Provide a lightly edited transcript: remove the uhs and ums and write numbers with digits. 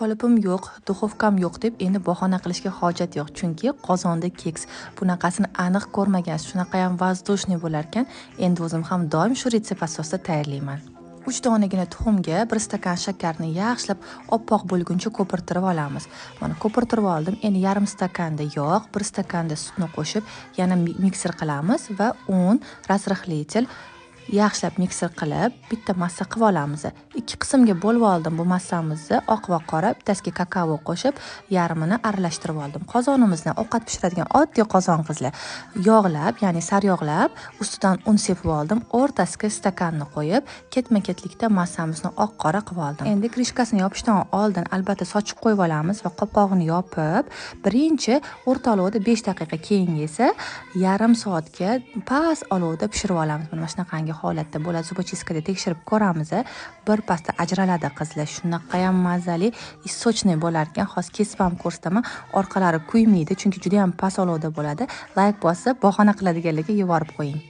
qolipim yo'q, duxovkam yo'q deb endi bahona qilishga hojat yo'q, chunki qozonda keks bunaqasini aniq ko'rmagansiz, shunaqa ham воздушный bo'lar ekan. Endi o'zim ham doim shu retsept asosida tayyorlayman. 3 donagina tuxumga 1 stakan shakarni yaxshilab oppoq bo'lguncha ko'pirtirib olamiz. Mana ko'pirtirib oldim. Endi yarim stakanda yog', 1 stakanda sutni qo'shib, yana mikser qilamiz va un, razrıhlitel yaxshilab mikser qilib, bitta massa qilib olamiz. Ikki qismga bo'lib oldim bu massamizni, oq va qora, bittasiga kakao qo'shib, yarmini aralashtirib oldim. Qozonimizni ovqat pishiradigan oddiy qozon qizlar yog'lab, ya'ni sariyog'lab, ustidan un sepib oldim. O'rtasiga stakanni qo'yib, ketma-ketlikda massamizni oq qora qilib oldim. Endi krishkasini yopishdan oldin albatta sochib qo'yib olamiz va qopqog'ini yopib, birinchi o'rta olovda 5 daqiqa, keyin esa yarim soatga past olovda pishirib olamiz. Mana shunaqangi holatda bo'ladi. Zubочисткада tekshirib ko'ramiz. Bir pasda ajraladi qizlar. Shunaqa ham mazali, isochniy bo'lar ekan. Hozir kesib ham ko'rsataman. Orqalari kuymaydi, chunki juda ham past olovda bo'ladi. Like bosib, bahona qiladiganlarga yuborib qo'ying.